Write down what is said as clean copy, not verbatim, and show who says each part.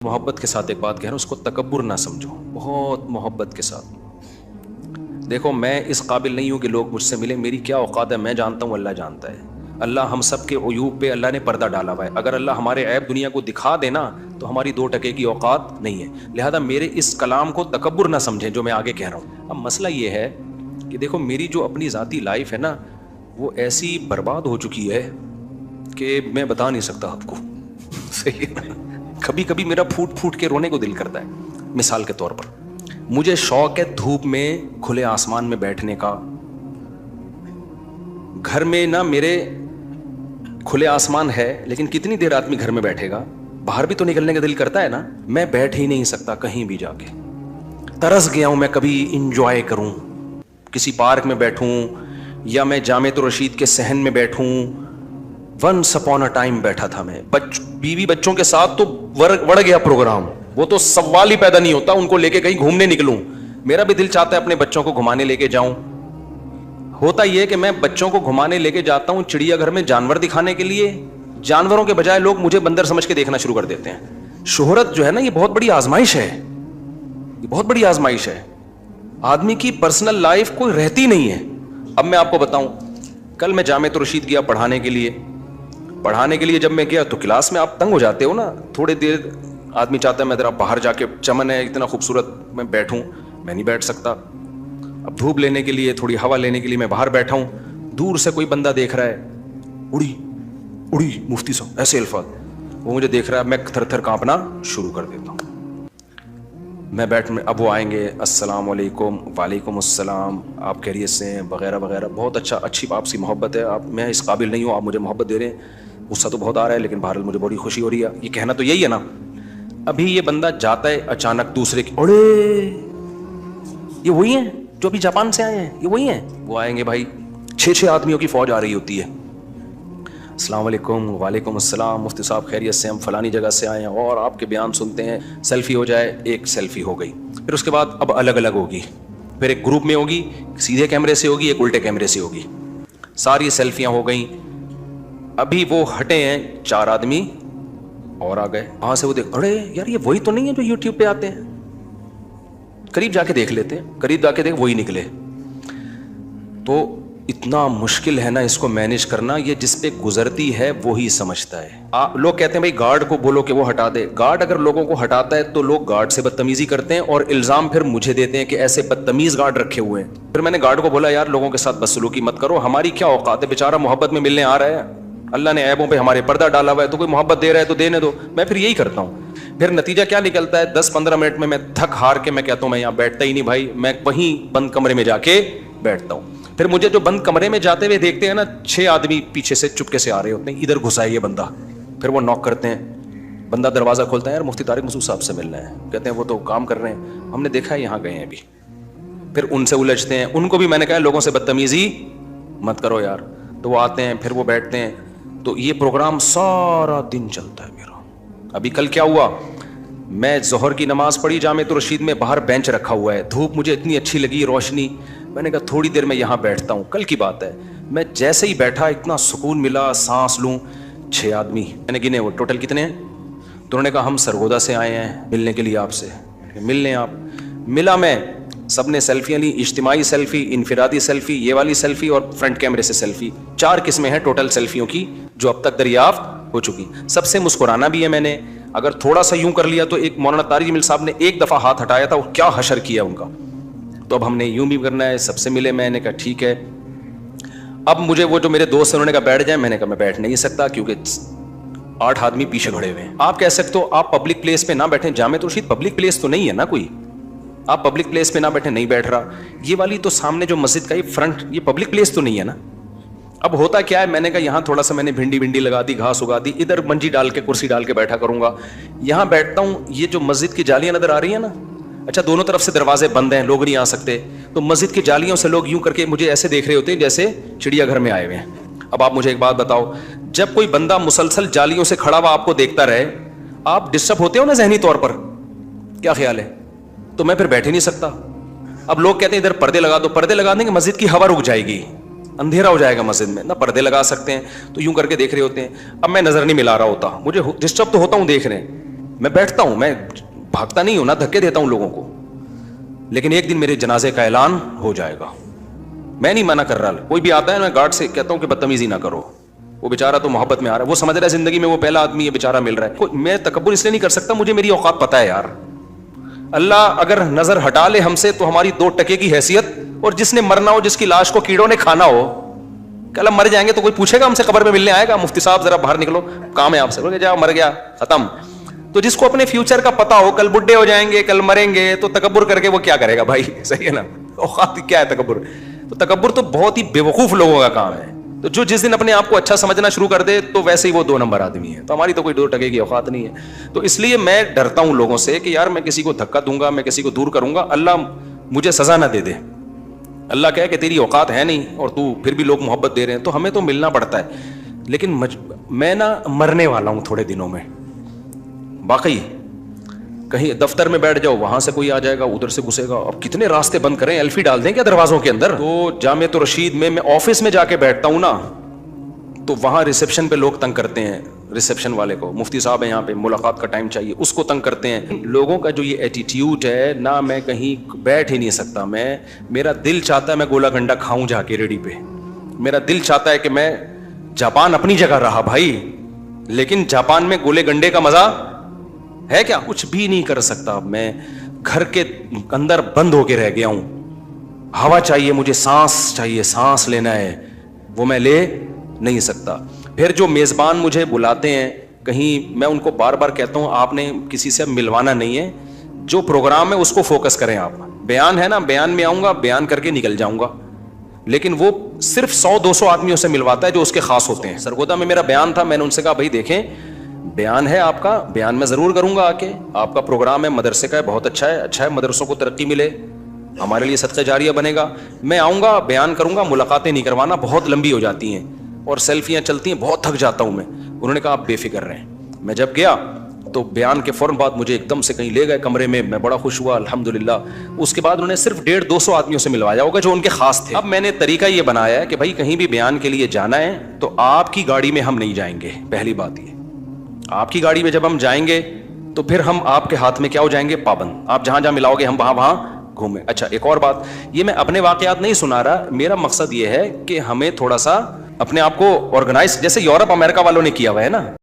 Speaker 1: محبت کے ساتھ ایک بات کہہ رہا ہوں، اس کو تکبر نہ سمجھو، بہت محبت کے ساتھ دیکھو۔ میں اس قابل نہیں ہوں کہ لوگ مجھ سے ملیں، میری کیا اوقات ہے میں جانتا ہوں، اللہ جانتا ہے۔ اللہ ہم سب کے عیوب پہ اللہ نے پردہ ڈالا ہوا ہے، اگر اللہ ہمارے عیب دنیا کو دکھا دینا تو ہماری 2% کی اوقات نہیں ہے، لہذا میرے اس کلام کو تکبر نہ سمجھیں جو میں آگے کہہ رہا ہوں۔ اب مسئلہ یہ ہے کہ دیکھو میری جو اپنی ذاتی لائف ہے نا، وہ ایسی برباد ہو چکی ہے کہ میں بتا نہیں سکتا آپ کو، صحیح ہے نا؟ کبھی کبھی میرا پھوٹ پھوٹ کے رونے کو دل کرتا ہے۔ مثال کے طور پر مجھے شوق ہے دھوپ میں کھلے آسمان میں بیٹھنے کا۔ گھر میں نا میرے کھلے آسمان ہے، لیکن کتنی دیر آدمی گھر میں بیٹھے گا؟ باہر بھی تو نکلنے کا دل کرتا ہے نا۔ میں بیٹھ ہی نہیں سکتا کہیں بھی جا کے، ترس گیا ہوں میں کبھی انجوائے کروں، کسی پارک میں بیٹھوں یا میں جامع رشید کے صحن میں بیٹھوں۔ ونس اپون اے ٹائم بیٹھا تھا میں، بیوی بچوں کے ساتھ تو وڑ گیا پروگرام، وہ تو سوال ہی پیدا نہیں ہوتا ان کو لے کے کہیں گھومنے نکلوں۔ میرا بھی دل چاہتا ہے اپنے بچوں کو گھمانے لے کے جاؤں۔ ہوتا یہ کہ میں بچوں کو گھمانے لے کے جاتا ہوں چڑیا گھر میں جانور دکھانے کے لیے، جانوروں کے بجائے لوگ مجھے بندر سمجھ کے دیکھنا شروع کر دیتے ہیں۔ شہرت جو ہے نا، یہ بہت بڑی آزمائش ہے، یہ بہت بڑی آزمائش ہے۔ آدمی کی پرسنل لائف کوئی رہتی نہیں ہے۔ اب میں آپ کو بتاؤں، کل میں جامع رشید گیا پڑھانے کے لیے جب میں گیا تو کلاس میں آپ تنگ ہو جاتے ہو نا، تھوڑی دیر آدمی چاہتا ہے میں ذرا باہر جا کے، چمن ہے اتنا خوبصورت، میں بیٹھوں، میں نہیں بیٹھ سکتا۔ اب دھوپ لینے کے لیے، تھوڑی ہوا لینے کے لیے میں باہر بیٹھا ہوں، دور سے کوئی بندہ دیکھ رہا ہے، اڑی اڑی مفتی صاحب، ایسے الفاظ، وہ مجھے دیکھ رہا ہے، میں تھر تھر کانپنا شروع کر دیتا ہوں۔ میں اب وہ آئیں گے، السلام علیکم، وعلیکم السلام، آپ خیریت سے ہیں وغیرہ وغیرہ، بہت اچھی آپ سے محبت ہے، میں اس قابل نہیں ہوں، آپ مجھے محبت دے رہے ہیں، غصہ تو بہت آ رہا ہے لیکن بہرحال مجھے بڑی خوشی ہو رہی ہے، یہ کہنا تو یہی ہے نا۔ ابھی یہ بندہ جاتا ہے اچانک دوسرے کی، اڑے یہ وہی ہیں جو ابھی جاپان سے آئے ہیں، یہ وہی ہیں۔ وہ آئیں گے بھائی، 6 آدمیوں کی فوج آ رہی ہوتی ہے، السلام علیکم، وعلیکم السلام، مفتی صاحب خیریت سے، ہم فلانی جگہ سے آئے ہیں اور آپ کے بیان سنتے ہیں، سیلفی ہو جائے۔ ایک سیلفی ہو گئی، پھر اس کے بعد اب الگ الگ ہوگی، پھر ایک گروپ میں ہوگی، سیدھے کیمرے سے ہوگی، ایک الٹے کیمرے سے ہوگی، ساری سیلفیاں ہو گئیں۔ ابھی وہ ہٹے ہیں 4 آدمی اور آ گئے، وہاں سے وہ دیکھ، ارے یار یہ وہی تو نہیں ہے جو یوٹیوب پہ آتے ہیں، قریب جا کے دیکھ لیتے ہیں، قریب جا کے دیکھ وہی نکلے۔ تو اتنا مشکل ہے نا اس کو مینیج کرنا، یہ جس پہ گزرتی ہے وہی سمجھتا ہے۔ لوگ کہتے ہیں بھائی گارڈ کو بولو کہ وہ ہٹا دے، گارڈ اگر لوگوں کو ہٹاتا ہے تو لوگ گارڈ سے بدتمیزی کرتے ہیں اور الزام پھر مجھے دیتے ہیں کہ ایسے بدتمیز گارڈ رکھے ہوئے ہیں۔ پھر میں نے گارڈ کو بولا یار لوگوں کے ساتھ بدسلوکی مت کرو، ہماری کیا اوقات ہے، بیچارہ محبت میں ملنے آ رہا ہے، اللہ نے عیبوں پہ ہمارے پردہ ڈالا ہوا ہے، تو کوئی محبت دے رہا ہے تو دینے دو۔ میں پھر یہی کرتا ہوں۔ پھر نتیجہ کیا نکلتا ہے، 10-15 منٹ میں تھک ہار کے میں کہتا ہوں میں یہاں بیٹھتا ہی نہیں بھائی، میں وہیں بند کمرے میں جا کے بیٹھتا ہوں۔ پھر مجھے جو بند کمرے میں جاتے ہوئے دیکھتے ہیں نا، 6 آدمی پیچھے سے چپکے سے آ رہے ہوتے ہیں، ادھر گھسا ہے یہ بندہ، پھر وہ نوک کرتے ہیں، بندہ دروازہ کھولتا ہے، یار مفتی طارق مسعود صاحب سے ملنا ہے، کہتے ہیں وہ تو کام کر رہے ہیں، ہم نے دیکھا ہے یہاں گئے ہیں ابھی۔ پھر ان سے الجھتے ہیں، ان کو بھی میں نے کہا لوگوں سے بدتمیزی مت کرو یار، تو وہ آتے ہیں، پھر وہ بیٹھتے ہیں، تو یہ پروگرام سارا دن چلتا ہے میرا۔ ابھی کل کیا ہوا، میں ظہر کی نماز پڑھی جامع رشید میں، باہر بینچ رکھا ہوا ہے، دھوپ مجھے اتنی اچھی لگی، روشنی، میں نے کہا تھوڑی دیر میں یہاں بیٹھتا ہوں، کل کی بات ہے۔ میں جیسے ہی بیٹھا اتنا سکون ملا، سانس لوں، 6 آدمی میں نے گنے، وہ ٹوٹل کتنے ہیں؟ تو انہوں نے کہا ہم سرگودا سے آئے ہیں ملنے کے لیے آپ سے۔ ملنے آپ ملا، میں سب نے سیلفیاں لی، اجتماعی سیلفی، انفرادی سیلفی، یہ والی سیلفی اور فرنٹ کیمرے سے سیلفی، 4 قسمیں ہیں ٹوٹل سیلفیوں کی جو اب تک دریافت ہو چکی۔ سب سے مسکرانا بھی ہے میں نے، اگر تھوڑا سا یوں کر لیا تو ایک مولانا طارق جمیل صاحب نے ایک دفعہ ہاتھ ہٹایا تھا، وہ کیا حشر کیا ان کا، تو اب ہم نے یوں بھی کرنا ہے، سب سے ملے، میں نے کہا ٹھیک ہے۔ اب مجھے وہ جو میرے دوست ہیں انہوں نے کہا بیٹھ جائیں، میں نے کہا میں بیٹھ نہیں سکتا کیونکہ 8 آدمی پیچھے کھڑے ہوئے ہیں۔ آپ کہہ سکتے ہو آپ پبلک پلیس پہ نہ بیٹھیں، جامع رشید پبلک پلیس تو نہیں ہے نا کوئی، آپ پبلک پلیس پہ نہ بیٹھیں، نہیں بیٹھ رہا۔ یہ والی تو سامنے جو مسجد کا یہ فرنٹ، یہ پبلک پلیس تو نہیں ہے نا۔ اب ہوتا کیا ہے، میں نے کہا یہاں تھوڑا سا میں نے بھنڈی لگا دی، گھاس اگا دی، ادھر منجی ڈال کے کرسی ڈال کے بیٹھا کروں گا، یہاں بیٹھتا ہوں۔ یہ جو مسجد کی جالیاں نظر آ رہی ہیں نا، اچھا دونوں طرف سے دروازے بند ہیں، لوگ نہیں آ سکتے، تو مسجد کی جالیوں سے لوگ یوں کر کے مجھے ایسے دیکھ رہے ہوتے ہیں جیسے چڑیا گھر میں آئے ہوئے ہیں۔ اب آپ مجھے ایک بات بتاؤ، جب کوئی بندہ مسلسل جالیوں سے کھڑا ہوا آپ کو دیکھتا رہے، آپ ڈسٹرب ہوتے ہو نا ذہنی طور پر، کیا خیال ہے؟ تو میں پھر بیٹھ ہی نہیں سکتا۔ اب لوگ کہتے ہیں ادھر پردے لگا دو، پردے لگا دیں گے مسجد کی ہوا رک جائے گی، اندھیرا ہو جائے گا مسجد میں، نہ پردے لگا سکتے ہیں، تو یوں کر کے دیکھ رہے ہوتے ہیں۔ اب میں نظر نہیں ملا رہا ہوتا، مجھے ڈسٹرب تو ہوتا ہوں دیکھ رہے ہیں، میں بیٹھتا ہوں, میں بھاگتا نہیں ہوں, نہ دھکے دیتا ہوں لوگوں کو, لیکن ایک دن میرے جنازے کا اعلان ہو جائے گا. میں نہیں منع کر رہا, کوئی بھی آتا ہے میں گارڈ سے کہتا ہوں کہ بدتمیزی نہ کرو, وہ بیچارہ تو محبت میں آ رہا ہے, وہ سمجھ رہا ہے زندگی میں وہ پہلا آدمی ہے بیچارہ مل رہا ہے. میں تکبر اس لیے نہیں کر سکتا, مجھے میری اوقات پتہ ہے یار. اللہ اگر نظر ہٹا لے ہم سے تو ہماری 2 ٹکے کی حیثیت, اور جس نے مرنا ہو, جس کی لاش کو کیڑوں نے کھانا ہو, کل ہم مر جائیں گے تو کوئی پوچھے گا ہم سے, قبر میں ملنے آئے گا مفتی صاحب ذرا باہر نکلو, کام ہے آپ سے, جاؤ مر گیا ختم. تو جس کو اپنے فیوچر کا پتا ہو, کل بڈھے ہو جائیں گے, کل مریں گے, تو تکبر کر کے وہ کیا کرے گا بھائی؟ صحیح ہے نا, اوقات کیا ہے تکبر؟ تو تکبر تو بہت ہی بے وقوف لوگوں کا کام ہے. تو جو جس دن اپنے آپ کو اچھا سمجھنا شروع کر دے تو ویسے ہی وہ 2 نمبر آدمی ہے. تو ہماری تو کوئی 2 ٹکے کی اوقات نہیں ہے. تو اس لیے میں ڈرتا ہوں لوگوں سے کہ یار میں کسی کو دھکا دوں گا, میں کسی کو دور کروں گا, اللہ مجھے سزا نہ دے دے. اللہ کہے کہ تیری اوقات ہے نہیں اور تو پھر بھی لوگ محبت دے رہے ہیں, تو ہمیں تو ملنا پڑتا ہے. لیکن میں نا مرنے والا ہوں تھوڑے دنوں میں واقعی. کہیں دفتر میں بیٹھ جاؤ, وہاں سے کوئی آ جائے گا, ادھر سے گھسے گا. اب کتنے راستے بند کریں, ایلفی ڈال دیں کیا دروازوں کے اندر؟ تو جامعۃ الرشید میں آفس میں جا کے بیٹھتا ہوں نا, تو وہاں ریسیپشن پہ لوگ تنگ کرتے ہیں, ریسیپشن والے کو, مفتی صاحب ہیں یہاں پہ, ملاقات کا ٹائم چاہیے, اس کو تنگ کرتے ہیں. لوگوں کا جو یہ ایٹیٹیوڈ ہے نا, میں کہیں بیٹھ ہی نہیں سکتا. میرا دل چاہتا ہے میں گولا گنڈا کھاؤں جا کے ریڑھی پہ. میرا دل چاہتا ہے کہ میں, جاپان اپنی جگہ رہا بھائی, لیکن جاپان میں گولے گنڈے کا مزہ ہے کیا؟ کچھ بھی نہیں کر سکتا. میں گھر کے اندر بند ہو کے رہ گیا ہوں. ہوا چاہیے مجھے, سانس چاہیے, سانس لینا ہے, وہ میں لے نہیں سکتا. پھر جو میزبان مجھے بلاتے ہیں کہیں, میں ان کو بار بار کہتا ہوں آپ نے کسی سے ملوانا نہیں ہے, جو پروگرام ہے اس کو فوکس کریں. آپ بیان ہے نا, بیان میں آؤں گا, بیان کر کے نکل جاؤں گا, لیکن وہ صرف 100-200 آدمیوں سے ملواتا ہے جو اس کے خاص ہوتے ہیں. سرگودا میں میرا بیان تھا, میں نے ان سے کہا بھائی دیکھیں بیان ہے آپ کا, بیان میں ضرور کروں گا آ کے, آپ کا پروگرام ہے مدرسے کا ہے, بہت اچھا ہے, مدرسوں کو ترقی ملے, ہمارے لیے صدقہ جاریہ بنے گا. میں آؤں گا, بیان کروں گا, ملاقاتیں نہیں کروانا, بہت لمبی ہو جاتی ہیں اور سیلفیاں چلتی ہیں, بہت تھک جاتا ہوں میں. انہوں نے کہا آپ بے فکر رہیں. میں جب گیا تو بیان کے فوراً بعد مجھے ایک دم سے کہیں لے گئے کمرے میں, میں بڑا خوش ہوا الحمدللہ. اس کے بعد انہوں نے صرف 150-200 آدمیوں سے ملوایا ہوگا جو ان کے خاص تھے. اب میں نے طریقہ یہ بنایا ہے کہ بھائی کہیں بھی بیان کے لیے جانا ہے تو آپ کی گاڑی میں ہم نہیں جائیں گے. پہلی بات یہ, آپ کی گاڑی میں جب ہم جائیں گے تو پھر ہم آپ کے ہاتھ میں کیا ہو جائیں گے؟ پابند. آپ جہاں جہاں ملاؤ گے ہم وہاں گھومیں. اچھا ایک اور بات, یہ میں اپنے واقعات نہیں سنا رہا, میرا مقصد یہ ہے کہ ہمیں تھوڑا سا اپنے آپ کو آرگنائز, جیسے یورپ امریکہ والوں نے کیا ہوا ہے نا,